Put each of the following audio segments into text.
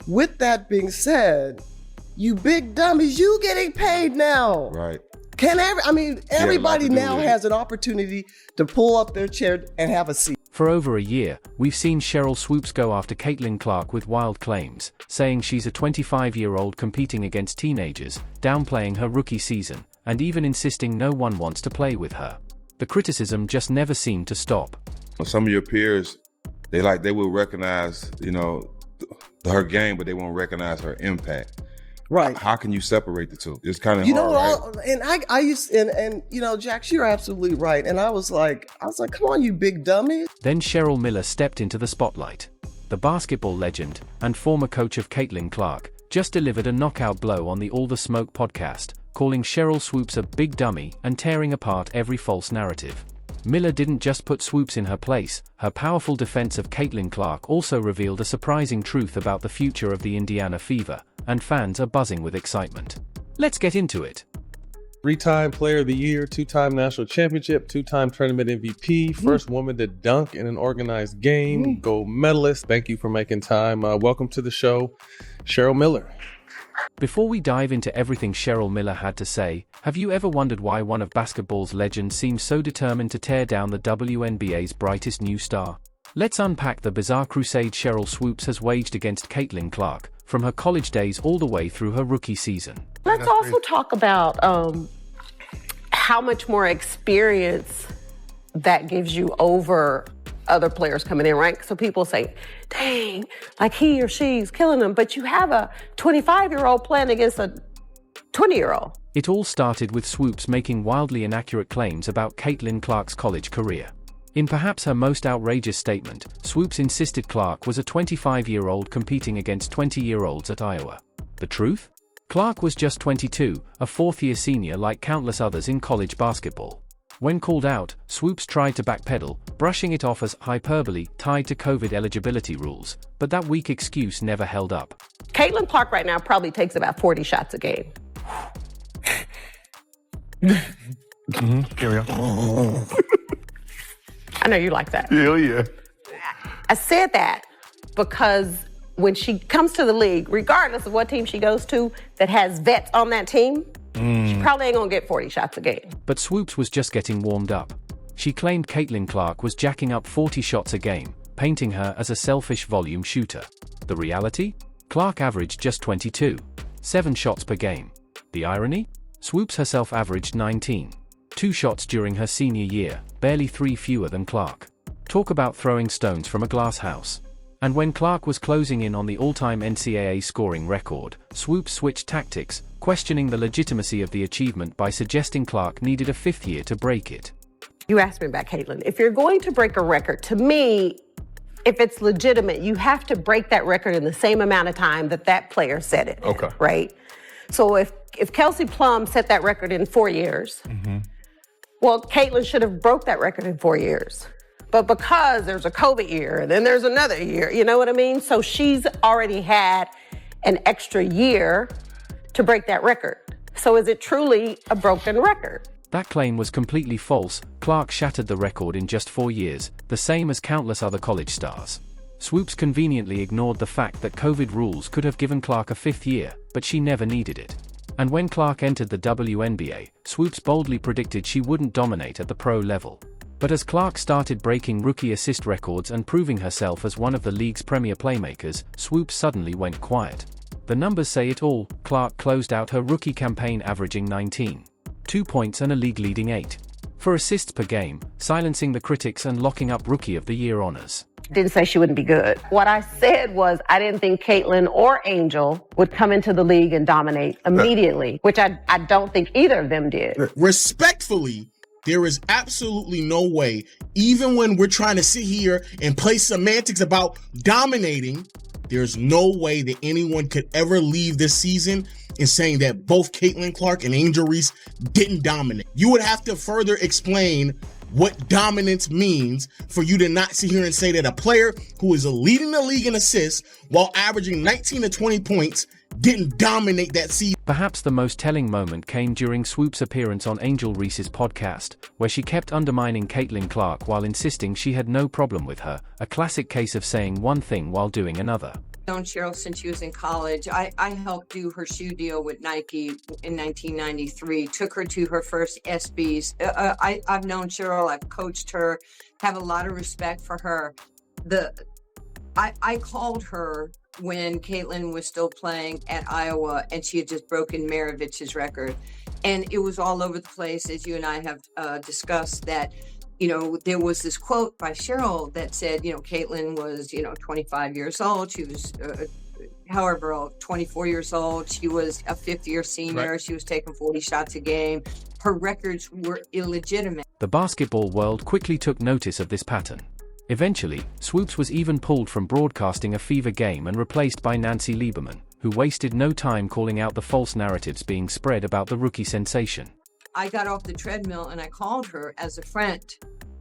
with that being said, you big dummies, you getting paid now. Right. Everybody now has an opportunity to pull up their chair and have a seat. For over a year, we've seen Sheryl Swoopes go after Caitlin Clark with wild claims, saying she's a 25-year-old competing against teenagers, downplaying her rookie season, and even insisting no one wants to play with her. The criticism just never seemed to stop. Some of your peers, they will recognize, her game, but they won't recognize her impact. Right. How can you separate the two? It's kind of hard, right? And I used, Jax, you're absolutely right. And I was like, come on, you big dummy. Then Cheryl Miller stepped into the spotlight. The basketball legend and former coach of Caitlin Clark just delivered a knockout blow on the All the Smoke podcast, calling Sheryl Swoopes a big dummy and tearing apart every false narrative. Miller didn't just put Swoopes in her place, her powerful defense of Caitlin Clark also revealed a surprising truth about the future of the Indiana Fever, and fans are buzzing with excitement. Let's get into it. 3-time Player of the Year, 2-time National Championship, 2-time Tournament MVP, first woman to dunk in an organized game, gold medalist. Thank you for making time. Welcome to the show, Cheryl Miller. Before we dive into everything Cheryl Miller had to say, have you ever wondered why one of basketball's legends seems so determined to tear down the WNBA's brightest new star? Let's unpack the bizarre crusade Sheryl Swoopes has waged against Caitlin Clark, from her college days all the way through her rookie season. Let's also talk about how much more experience that gives you over other players coming in, right? So people say, dang, like he or she's killing them, but you have a 25-year-old playing against a 20-year-old. It all started with Swoopes making wildly inaccurate claims about Caitlin Clark's college career. In perhaps her most outrageous statement, Swoopes insisted Clark was a 25-year-old competing against 20-year-olds at Iowa. The truth? Clark was just 22, a fourth-year senior like countless others in college basketball. When called out, Swoopes tried to backpedal, brushing it off as hyperbole tied to COVID eligibility rules, but that weak excuse never held up. Caitlin Clark right now probably takes about 40 shots a game. Here we go. I know you like that. Hell yeah. I said that because when she comes to the league, regardless of what team she goes to that has vets on that team, she probably ain't gonna get 40 shots a game. But Swoopes was just getting warmed up. She claimed Caitlin Clark was jacking up 40 shots a game, painting her as a selfish volume shooter. The reality? Clark averaged just 22. 7 shots per game. The irony? Swoopes herself averaged 19. 2 shots during her senior year, barely 3 fewer than Clark. Talk about throwing stones from a glass house. And when Clark was closing in on the all-time NCAA scoring record, Swoopes switched tactics, questioning the legitimacy of the achievement by suggesting Clark needed a 5th year to break it. You asked me about Caitlin. If you're going to break a record, to me, if it's legitimate, you have to break that record in the same amount of time that that player set it. Okay. Right? So if Kelsey Plum set that record in 4 years, well, Caitlin should have broke that record in 4 years. But because there's a COVID year and then there's another year, you know what I mean? So she's already had an extra year to break that record. So is it truly a broken record? That claim was completely false. Clark shattered the record in just 4 years, the same as countless other college stars. Swoopes conveniently ignored the fact that COVID rules could have given Clark a 5th year, but she never needed it. And when Clark entered the WNBA, Swoopes boldly predicted she wouldn't dominate at the pro level. But as Clark started breaking rookie assist records and proving herself as one of the league's premier playmakers, Swoopes suddenly went quiet. The numbers say it all. Clark closed out her rookie campaign averaging 19. 2 points and a league-leading 8. For assists per game, silencing the critics and locking up Rookie of the Year honors. Didn't say she wouldn't be good. What I said was I didn't think Caitlin or Angel would come into the league and dominate immediately, which I don't think either of them did. Respectfully, there is absolutely no way, even when we're trying to sit here and play semantics about dominating, there's no way that anyone could ever leave this season in saying that both Caitlin Clark and Angel Reese didn't dominate. You would have to further explain what dominance means for you to not sit here and say that a player who is leading the league in assists while averaging 19 to 20 points didn't dominate that season. Perhaps the most telling moment came during Swoopes' appearance on Angel Reese's podcast, where she kept undermining Caitlin Clark while insisting she had no problem with her, a classic case of saying one thing while doing another. known Cheryl since she was in college. I helped do her shoe deal with Nike in 1993, took her to her first SBs. I've known Cheryl, I've coached her, have a lot of respect for her. I called her when Caitlin was still playing at Iowa and she had just broken Maravich's record. And it was all over the place, as you and I have discussed, that there was this quote by Cheryl that said, Caitlin was, 25 years old. She was, however old, 24 years old. She was a fifth-year senior. Right. She was taking 40 shots a game. Her records were illegitimate. The basketball world quickly took notice of this pattern. Eventually, Swoopes was even pulled from broadcasting a Fever game and replaced by Nancy Lieberman, who wasted no time calling out the false narratives being spread about the rookie sensation. I got off the treadmill and I called her as a friend.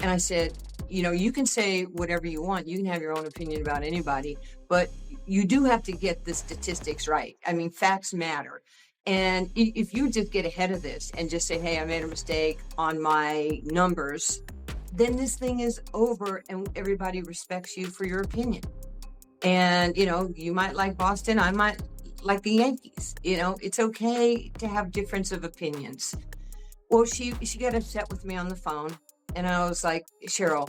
And I said, you can say whatever you want. You can have your own opinion about anybody, but you do have to get the statistics right. I mean, facts matter. And if you just get ahead of this and just say, hey, I made a mistake on my numbers, then this thing is over and everybody respects you for your opinion. And, you might like Boston. I might like the Yankees. It's okay to have difference of opinions. Well, she got upset with me on the phone, and I was like, Cheryl,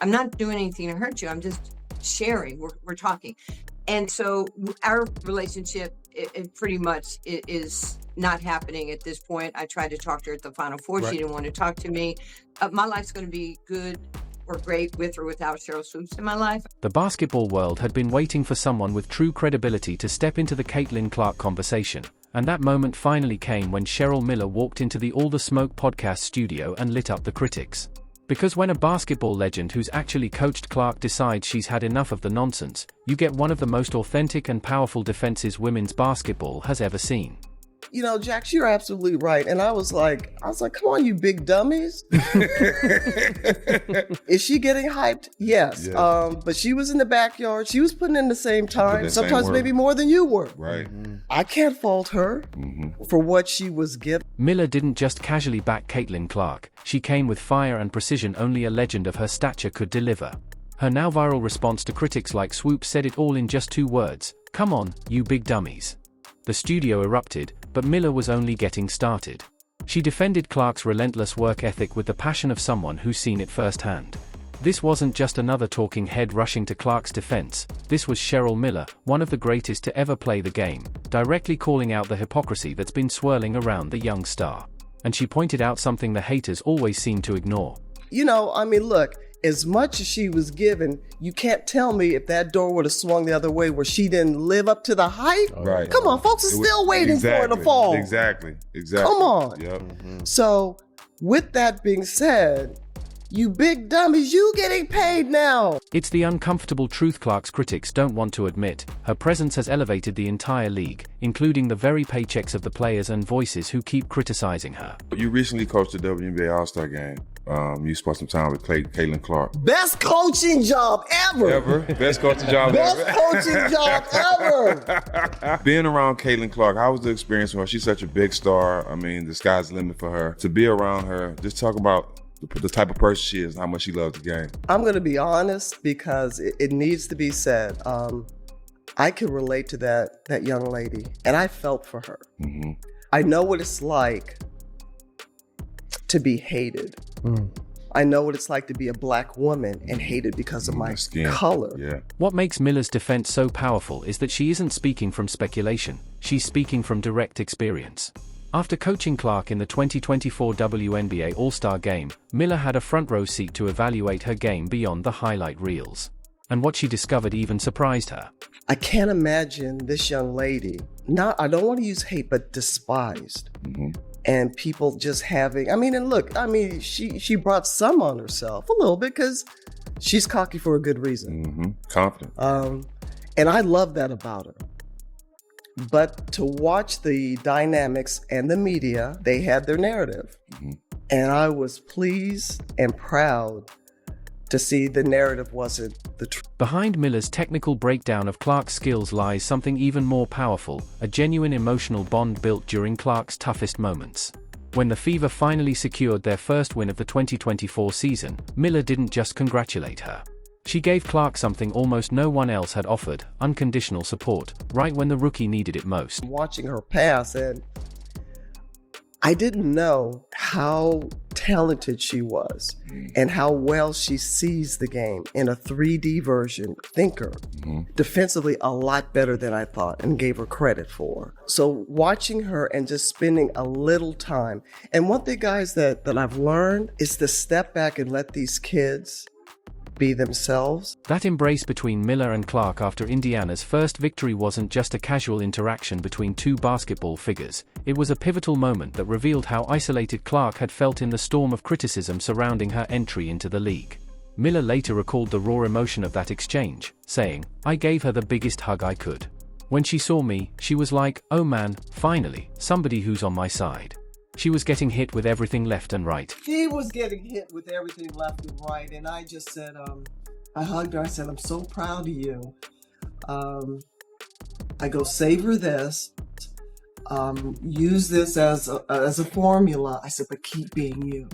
I'm not doing anything to hurt you. I'm just sharing. We're talking. And so our relationship, it pretty much is not happening at this point. I tried to talk to her at the Final Four. Right. She didn't want to talk to me. My life's going to be good or great with or without Sheryl Swoopes in my life. The basketball world had been waiting for someone with true credibility to step into the Caitlin Clark conversation. And that moment finally came when Cheryl Miller walked into the All the Smoke podcast studio and lit up the critics. Because when a basketball legend who's actually coached Clark decides she's had enough of the nonsense, you get one of the most authentic and powerful defenses women's basketball has ever seen. Jax, you're absolutely right. And I was like, come on, you big dummies. Is she getting hyped? Yes. But she was in the backyard. She was putting in the same time, sometimes maybe more than you were. Right. Mm-hmm. I can't fault her for what she was given. Miller didn't just casually back Caitlin Clark. She came with fire and precision only a legend of her stature could deliver. Her now viral response to critics like Swoopes said it all in just 2 words. Come on, you big dummies. The studio erupted, but Miller was only getting started. She defended Clark's relentless work ethic with the passion of someone who's seen it firsthand. This wasn't just another talking head rushing to Clark's defense. This was Cheryl Miller, one of the greatest to ever play the game, directly calling out the hypocrisy that's been swirling around the young star. And she pointed out something the haters always seem to ignore. Look, as much as she was given, you can't tell me if that door would have swung the other way where she didn't live up to the hype. Right. Come on, folks are still waiting for it to fall. Exactly. Come on. Yep. So, with that being said, you big dummies, you getting paid now. It's the uncomfortable truth Clark's critics don't want to admit. Her presence has elevated the entire league, including the very paychecks of the players and voices who keep criticizing her. You recently coached the WNBA All-Star game. You spent some time with Caitlin Clark. Best coaching job ever. Best coaching job Best ever. coaching job ever. Being around Caitlin Clark, how was the experience for her? She's such a big star. I mean, the sky's the limit for her. To be around her, just talk about the type of person she is and how much she loves the game. I'm going to be honest because it needs to be said. I can relate to that young lady, and I felt for her. Mm-hmm. I know what it's like to be hated. I know what it's like to be a black woman and hated because of my color. Yeah. What makes Miller's defense so powerful is that she isn't speaking from speculation. She's speaking from direct experience. After coaching Clark in the 2024 WNBA All-Star Game, Miller had a front row seat to evaluate her game beyond the highlight reels. And what she discovered even surprised her. I can't imagine this young lady, I don't want to use hate, but despised. Mm-hmm. And people just having, she brought some on herself a little bit because she's cocky for a good reason. Mm-hmm. Confident. And I love that about her. But to watch the dynamics and the media, they had their narrative. Mm-hmm. And I was pleased and proud to see the narrative wasn't the truth. Behind Miller's technical breakdown of Clark's skills lies something even more powerful, a genuine emotional bond built during Clark's toughest moments. When the Fever finally secured their first win of the 2024 season, Miller didn't just congratulate her. She gave Clark something almost no one else had offered, unconditional support, right when the rookie needed it most. Watching her pass, and I didn't know how talented she was and how well she sees the game in a 3D version. Thinker, defensively a lot better than I thought and gave her credit for. So watching her and just spending a little time. And one thing, guys, that I've learned is to step back and let these kids be themselves. That embrace between Miller and Clark after Indiana's first victory wasn't just a casual interaction between two basketball figures. It was a pivotal moment that revealed how isolated Clark had felt in the storm of criticism surrounding her entry into the league. Miller later recalled the raw emotion of that exchange, saying, "I gave her the biggest hug I could. When she saw me, she was like, oh man, finally, somebody who's on my side." She was getting hit with everything left and right. She was getting hit with everything left and right, and I just said, I hugged her. I said, "I'm so proud of you." I go, savor this. Use this as a formula. I said, but keep being you.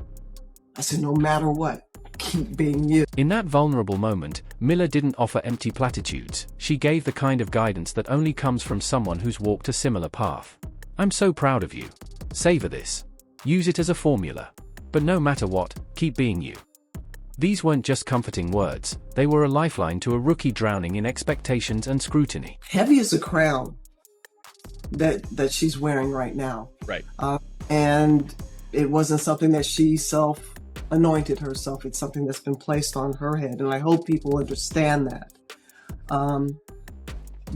I said, no matter what, keep being you. In that vulnerable moment, Miller didn't offer empty platitudes. She gave the kind of guidance that only comes from someone who's walked a similar path. "I'm so proud of you. Savor this. Use it as a formula. But no matter what, keep being you." These weren't just comforting words, they were a lifeline to a rookie drowning in expectations and scrutiny. Heavy as a crown that she's wearing right now. Right. And it wasn't something that she anointed herself. It's something that's been placed on her head. And I hope people understand that.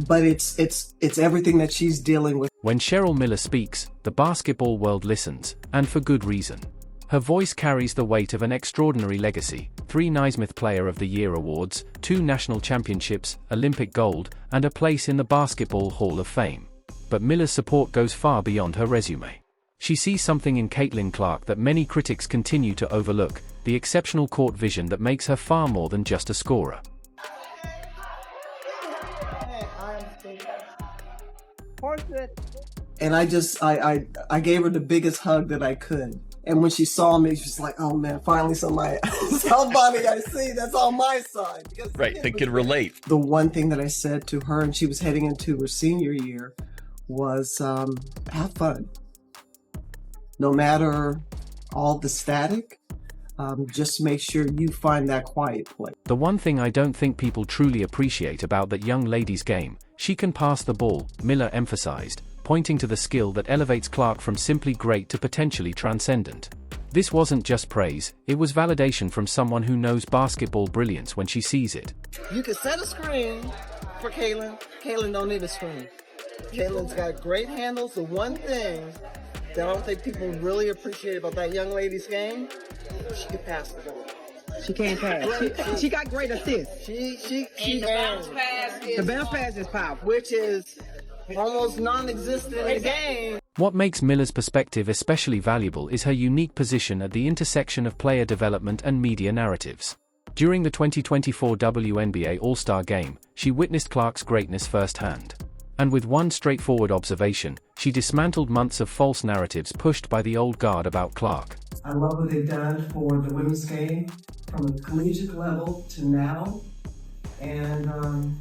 But it's everything that she's dealing with. When Cheryl Miller speaks, the basketball world listens, and for good reason. Her voice carries the weight of an extraordinary legacy: 3 Naismith Player of the Year awards, 2 national championships, Olympic gold, and a place in the Basketball Hall of Fame. But Miller's support goes far beyond her resume. She sees something in Caitlin Clark that many critics continue to overlook: the exceptional court vision that makes her far more than just a scorer. And I gave her the biggest hug that I could. And when she saw me, she's like, "Oh man, finally somebody I see that's on my side." Because Right, they can relate. The one thing that I said to her, and she was heading into her senior year, was have fun. No matter all the static, just make sure you find that quiet place. The one thing I don't think people truly appreciate about that young lady's game: she can pass the ball, Miller emphasized, pointing to the skill that elevates Clark from simply great to potentially transcendent. This wasn't just praise, it was validation from someone who knows basketball brilliance when she sees it. You can set a screen for Caitlin. Caitlin don't need a screen. Caitlin's got great handles. The one thing that I don't think people really appreciate about that young lady's game, she can pass the ball. She can't pass. She got great assists. The bounce pass is powerful. which is almost non-existent in the game. What makes Miller's perspective especially valuable is her unique position at the intersection of player development and media narratives. During the 2024 WNBA All-Star Game, she witnessed Clark's greatness firsthand. And with one straightforward observation, she dismantled months of false narratives pushed by the old guard about Clark. I love what they've done for the women's game from a collegiate level to now. And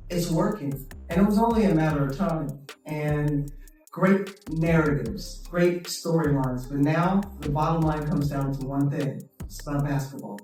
it's working. And it was only a matter of time. And great narratives, great storylines. But now the bottom line comes down to one thing. It's about basketball.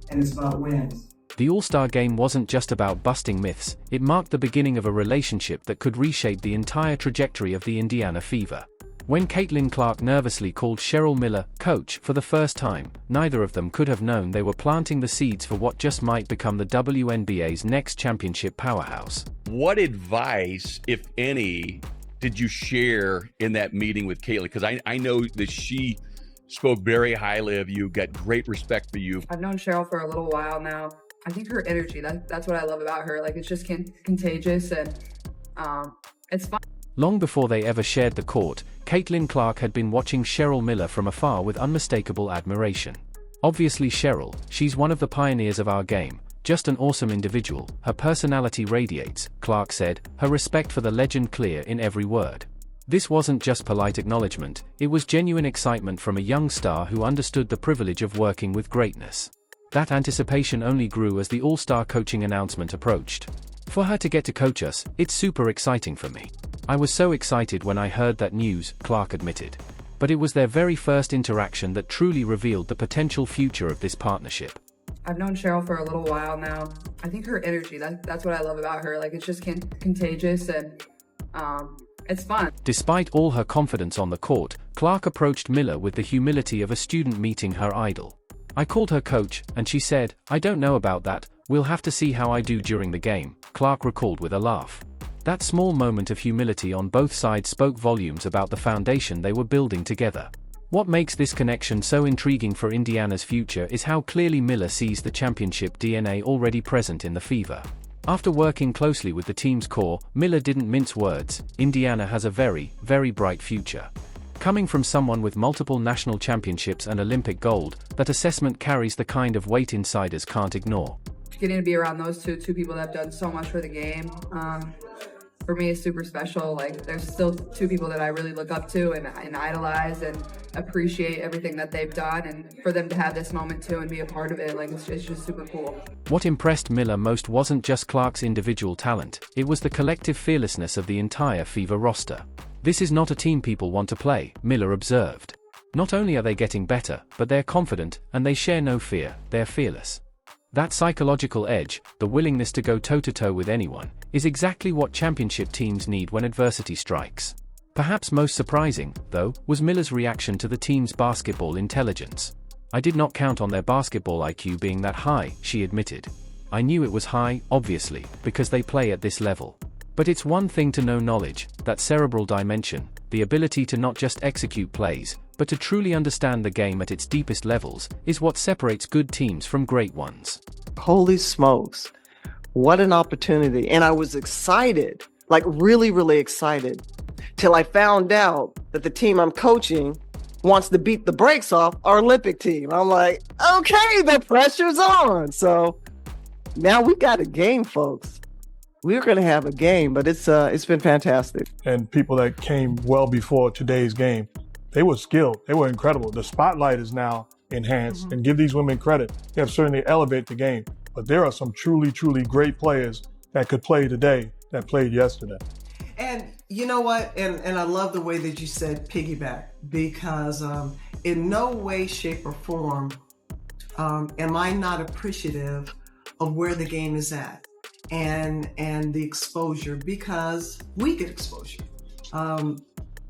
And it's about wins. The All-Star Game wasn't just about busting myths, it marked the beginning of a relationship that could reshape the entire trajectory of the Indiana Fever. When Caitlin Clark nervously called Cheryl Miller coach for the first time, neither of them could have known they were planting the seeds for what just might become the WNBA's next championship powerhouse. What advice, if any, did you share in that meeting with Caitlin? Because I know that she spoke very highly of you, got great respect for you. I've known Cheryl for a little while now. I think her energy, that's what I love about her. Like, it's just contagious, and it's fun. Long before they ever shared the court, Caitlin Clark had been watching Cheryl Miller from afar with unmistakable admiration. Obviously Cheryl, she's one of the pioneers of our game, just an awesome individual, her personality radiates, Clark said, her respect for the legend clear in every word. This wasn't just polite acknowledgement, it was genuine excitement from a young star who understood the privilege of working with greatness. That anticipation only grew as the All-Star coaching announcement approached. For her to get to coach us, it's super exciting for me. I was so excited when I heard that news, Clark admitted. But it was their very first interaction that truly revealed the potential future of this partnership. I've known Cheryl for a little while now. I think her energy, that's what I love about her. Like, it's just contagious, and it's fun. Despite all her confidence on the court, Clark approached Miller with the humility of a student meeting her idol. I called her coach, and she said, "I don't know about that, we'll have to see how I do during the game," Clark recalled with a laugh. That small moment of humility on both sides spoke volumes about the foundation they were building together. What makes this connection so intriguing for Indiana's future is how clearly Miller sees the championship DNA already present in the Fever. After working closely with the team's core, Miller didn't mince words. Indiana has a very, very bright future. Coming from someone with multiple national championships and Olympic gold, that assessment carries the kind of weight insiders can't ignore. Getting to be around those two people that have done so much for the game, for me, is super special. Like, there's still two people that I really look up to and idolize and appreciate everything that they've done, and for them to have this moment too and be a part of it, like, it's just super cool. What impressed Miller most wasn't just Clark's individual talent, it was the collective fearlessness of the entire Fever roster. This is not a team people want to play, Miller observed. Not only are they getting better, but they're confident, and they share no fear, they're fearless. That psychological edge, the willingness to go toe-to-toe with anyone, is exactly what championship teams need when adversity strikes. Perhaps most surprising, though, was Miller's reaction to the team's basketball intelligence. "I did not count on their basketball IQ being that high," she admitted. "I knew it was high, obviously, because they play at this level. But it's one thing to know knowledge, that cerebral dimension, the ability to not just execute plays, but to truly understand the game at its deepest levels, is what separates good teams from great ones." Holy smokes. What an opportunity. And I was excited, like really, really excited, till I found out that the team I'm coaching wants to beat the brakes off our Olympic team. I'm like, okay, the pressure's on. So now we got a game, folks. We're going to have a game, but it's been fantastic. And people that came well before today's game, they were skilled. They were incredible. The spotlight is now enhanced, and give these women credit. They have certainly elevated the game, but there are some truly, truly great players that could play today that played yesterday. And you know what? And I love the way that you said piggyback, because in no way, shape, or form am I not appreciative of where the game is at and the exposure, because we get exposure.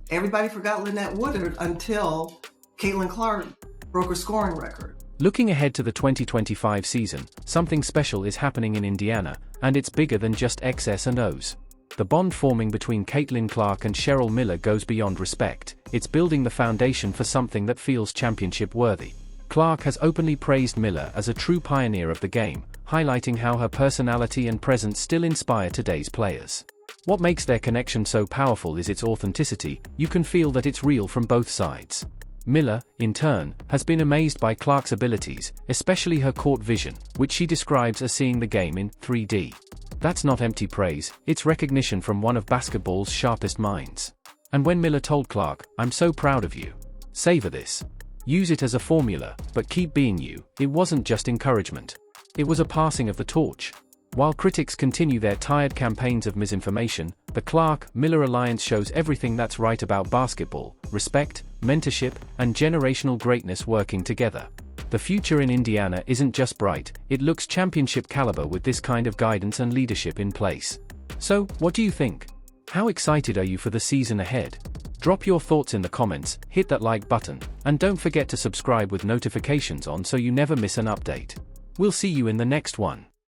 Everybody forgot Lynette Woodard until Caitlin Clark broke her scoring record. Looking ahead to the 2025 season, something special is happening in Indiana, and it's bigger than just X's and O's. The bond forming between Caitlin Clark and Cheryl Miller goes beyond respect. It's building the foundation for something that feels championship-worthy. Clark has openly praised Miller as a true pioneer of the game, highlighting how her personality and presence still inspire today's players. What makes their connection so powerful is its authenticity. You can feel that it's real from both sides. Miller, in turn, has been amazed by Clark's abilities, especially her court vision, which she describes as seeing the game in 3D. That's not empty praise, it's recognition from one of basketball's sharpest minds. And when Miller told Clark, "I'm so proud of you. Savor this. Use it as a formula, but keep being you," it wasn't just encouragement. It was a passing of the torch. While critics continue their tired campaigns of misinformation, the Clark-Miller alliance shows everything that's right about basketball: respect, mentorship, and generational greatness working together. The future in Indiana isn't just bright, it looks championship caliber with this kind of guidance and leadership in place. So, what do you think? How excited are you for the season ahead? Drop your thoughts in the comments, hit that like button, and don't forget to subscribe with notifications on so you never miss an update. We'll see you in the next one.